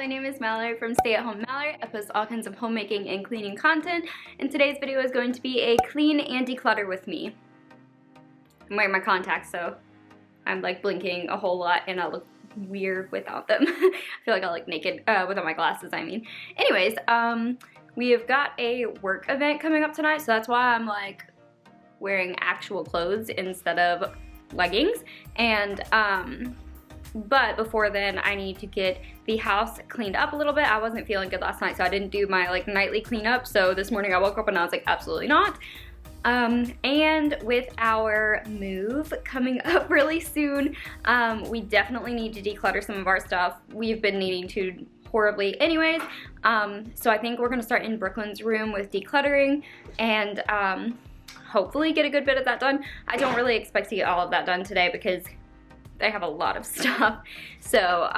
name is Mallory from Stay at Home Mallory. I post all kinds of homemaking and cleaning content, and today's video is going to be a clean and declutter with me. I'm wearing my contacts, so I'm like blinking a whole lot and I look weird without them. I feel like I look naked without my glasses, I mean. Anyways, we have got a work event coming up tonight, so that's why I'm like wearing actual clothes instead of leggings. And but before then I need to get the house cleaned up a little bit. I wasn't feeling good last night, so I didn't do my like nightly cleanup. So this morning I woke up and I was like, absolutely not. And with our move coming up really soon, we definitely need to declutter some of our stuff. We've been needing to horribly anyways. So I think we're gonna start in Brooklyn's room with decluttering and hopefully get a good bit of that done. I don't really expect to get all of that done today because they have a lot of stuff. So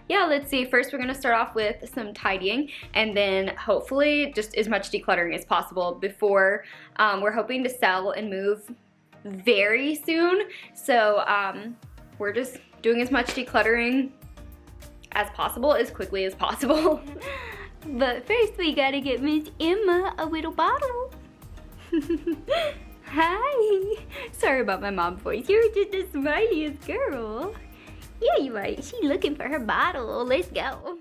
yeah, let's see. First we're gonna start off with some tidying and then hopefully just as much decluttering as possible before we're hoping to sell and move very soon. So we're just doing as much decluttering as possible, as quickly as possible. But first we gotta get Miss Emma a little bottle. Hi! Sorry about my mom voice. You're just the smiliest girl. Yeah, you are. She's looking for her bottle. Let's go.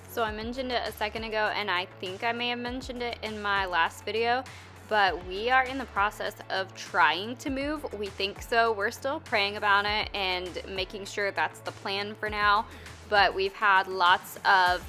So I mentioned it a second ago, and I think I may have mentioned it in my last video, but we are in the process of trying to move. We think so. We're still praying about it and making sure that's the plan for now. But we've had lots of,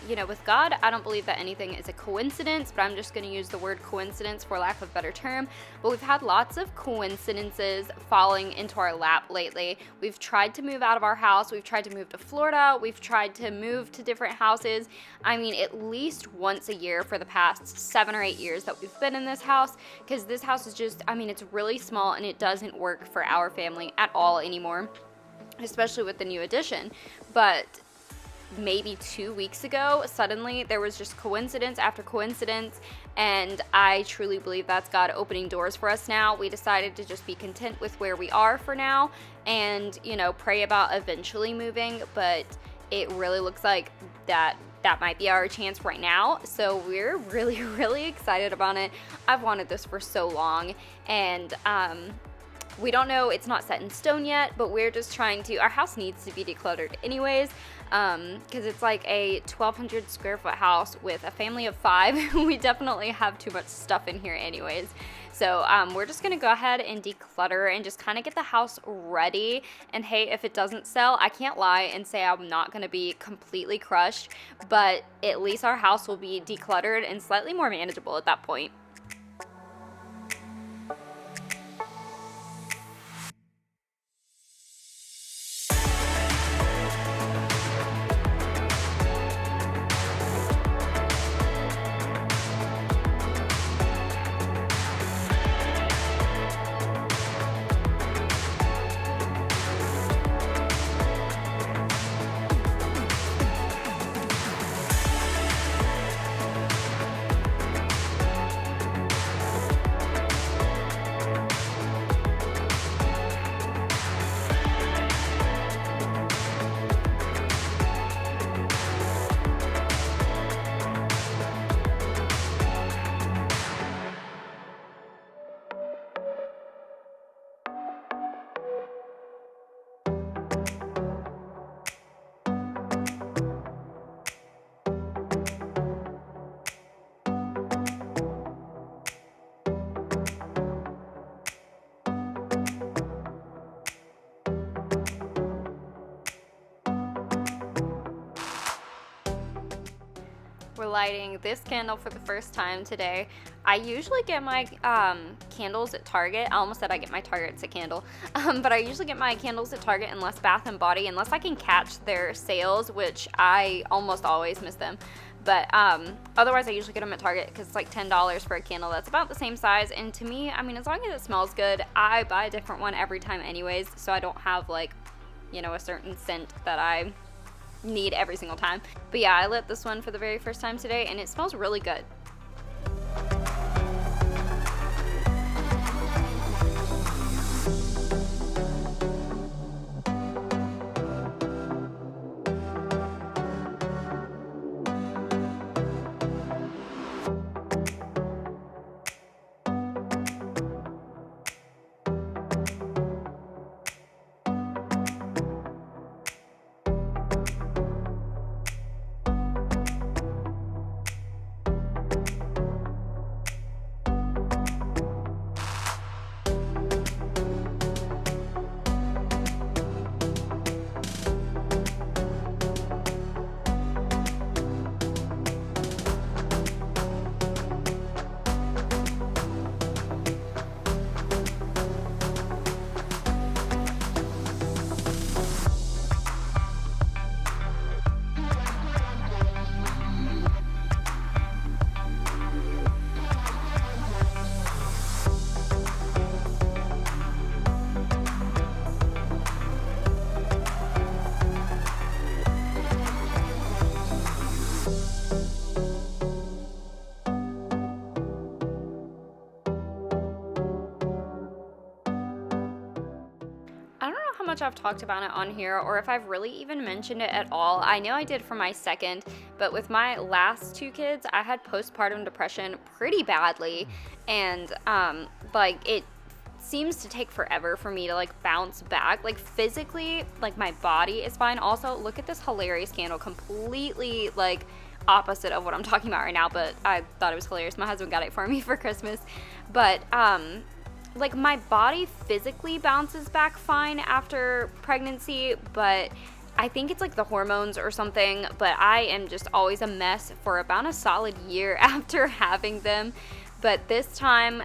you know, with God, I don't believe that anything is a coincidence, but I'm just going to use the word coincidence for lack of a better term. But we've had lots of coincidences falling into our lap lately. We've tried to move out of our house. We've tried to move to Florida. We've tried to move to different houses. I mean, at least once a year for the past 7 or 8 years that we've been in this house, because this house is just, I mean, it's really small and it doesn't work for our family at all anymore, especially with the new addition. But maybe 2 weeks ago, suddenly there was just coincidence after coincidence, and I truly believe that's God opening doors for us now. We decided to just be content with where we are for now and, you know, pray about eventually moving, but it really looks like that might be our chance right now. So we're really, really excited about it. I've wanted this for so long, and we don't know, it's not set in stone yet, but we're just trying to, our house needs to be decluttered anyways, because it's like a 1,200 square foot house with a family of 5. We definitely have too much stuff in here anyways. So we're just gonna go ahead and declutter and just kind of get the house ready. And hey, if it doesn't sell, I can't lie and say I'm not gonna be completely crushed, but at least our house will be decluttered and slightly more manageable at that point. We're lighting this candle for the first time today. I usually get my candles at Target. I almost said I get my Target's a candle, but I usually get my candles at Target unless Bath and Body, unless I can catch their sales, which I almost always miss them. But otherwise, I usually get them at Target because it's like $10 for a candle that's about the same size. And to me, I mean, as long as it smells good, I buy a different one every time anyways, so I don't have like, you know, a certain scent that I need every single time. But yeah, I lit this one for the very first time today, and it smells really good. How much I've talked about it on here or if I've really even mentioned it at all. I know I did for my second, but with my last two kids, I had postpartum depression pretty badly, and like it seems to take forever for me to like bounce back. Like physically, like my body is fine. Also, look at this hilarious candle, completely like opposite of what I'm talking about right now, but I thought it was hilarious. My husband got it for me for Christmas. But like my body physically bounces back fine after pregnancy, but I think it's like the hormones or something, but I am just always a mess for about a solid year after having them. But this time,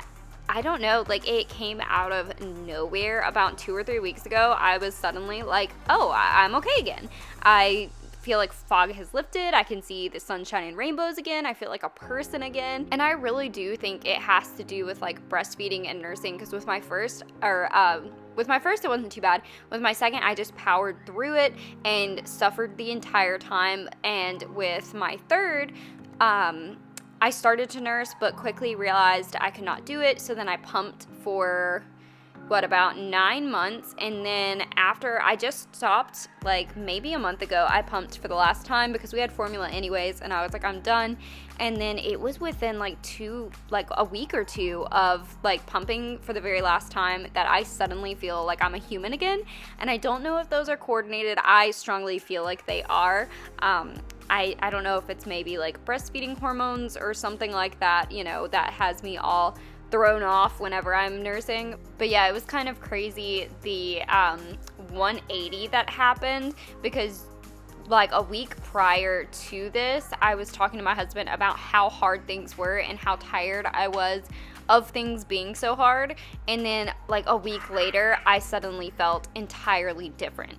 I don't know, like it came out of nowhere. About 2 or 3 weeks ago, I was suddenly like, oh, I'm okay again. I feel like fog has lifted. I can see the sunshine and rainbows again. I feel like a person again. And I really do think it has to do with like breastfeeding and nursing, because with my first, it wasn't too bad. With my second, I just powered through it and suffered the entire time. And with my third, I started to nurse, but quickly realized I could not do it. So then I pumped for about 9 months, and then after I just stopped like maybe a month ago, I pumped for the last time because we had formula anyways, and I was like, I'm done. And then it was within like a week or two of like pumping for the very last time that I suddenly feel like I'm a human again. And I don't know if those are coordinated. I strongly feel like they are. I don't know if it's maybe like breastfeeding hormones or something like that, you know, that has me all thrown off whenever I'm nursing. But yeah, it was kind of crazy, the 180 that happened, because like a week prior to this, I was talking to my husband about how hard things were and how tired I was of things being so hard. And then like a week later, I suddenly felt entirely different.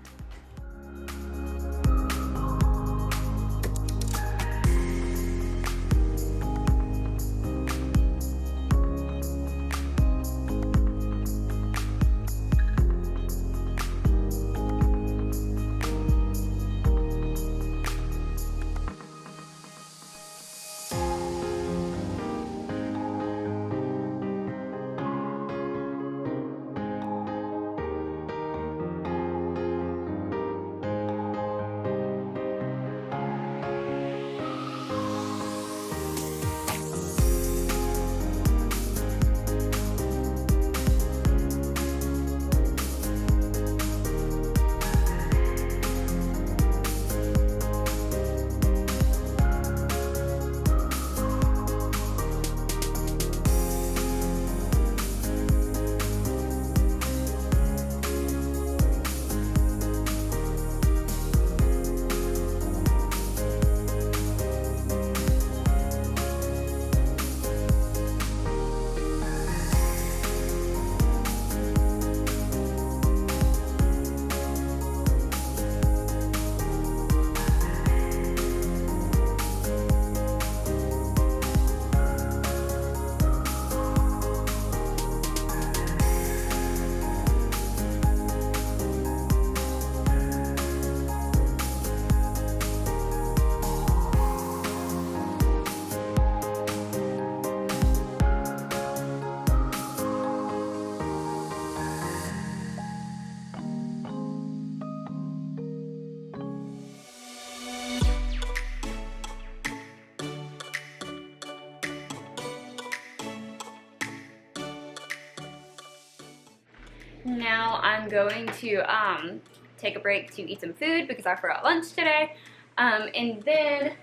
Now I'm going to take a break to eat some food because I forgot lunch today. And then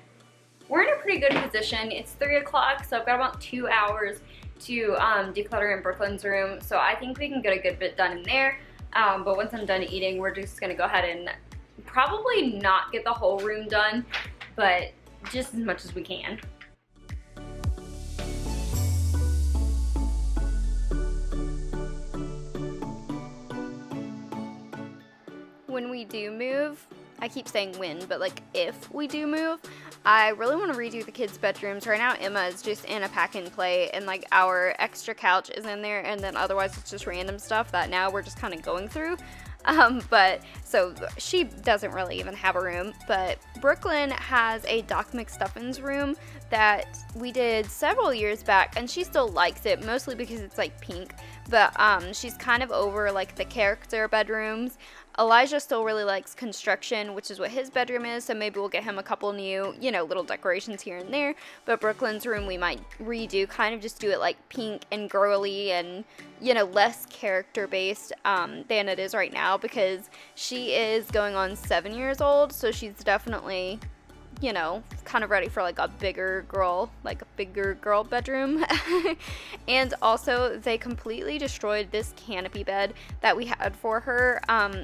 we're in a pretty good position. It's 3 o'clock, so I've got about 2 hours to declutter in Brooklyn's room. So I think we can get a good bit done in there. But once I'm done eating, we're just gonna go ahead and probably not get the whole room done, but just as much as we can. When we do move, I keep saying when, but like if we do move, I really want to redo the kids' bedrooms. Right now Emma is just in a pack and play, and like our extra couch is in there, and then otherwise it's just random stuff that now we're just kind of going through. But so she doesn't really even have a room, but Brooklyn has a Doc McStuffins room that we did several years back, and she still likes it, mostly because it's like pink, but she's kind of over like the character bedrooms. Elijah still really likes construction, which is what his bedroom is, so maybe we'll get him a couple new, little decorations here and there. But Brooklyn's room we might redo, kind of just do it like pink and girly and, less character-based than it is right now, because she is going on 7 years old, so she's definitely, kind of ready for like a bigger girl bedroom. And also they completely destroyed this canopy bed that we had for her.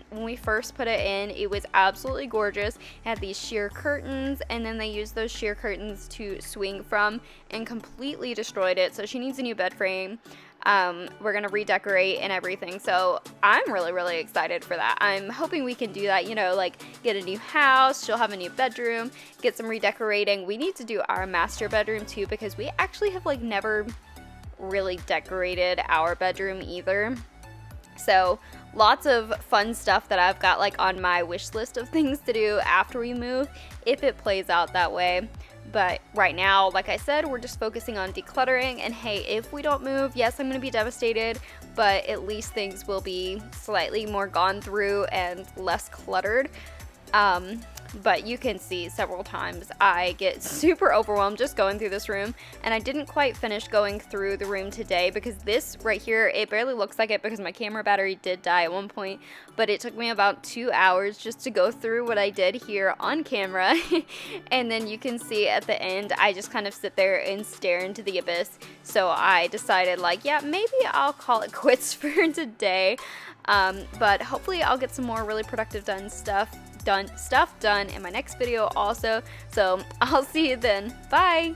When we first put it in, it was absolutely gorgeous. It had these sheer curtains, and then they used those sheer curtains to swing from and completely destroyed it. So she needs a new bed frame. We're gonna redecorate and everything, so I'm really excited for that. I'm hoping we can do that, like get a new house, she'll have a new bedroom, get some redecorating. We need to do our master bedroom too, because we actually have like never really decorated our bedroom either. So lots of fun stuff that I've got like on my wish list of things to do after we move, if it plays out that way. But right now, like I said, we're just focusing on decluttering, and hey, if we don't move, yes, I'm going to be devastated, but at least things will be slightly more gone through and less cluttered. But you can see several times I get super overwhelmed just going through this room, and I didn't quite finish going through the room today because this right here, it barely looks like it because my camera battery did die at one point, but it took me about 2 hours just to go through what I did here on camera. And then you can see at the end, I just kind of sit there and stare into the abyss. So I decided like, yeah, maybe I'll call it quits for today. But hopefully I'll get some more really productive stuff done in my next video also. So I'll see you then. Bye.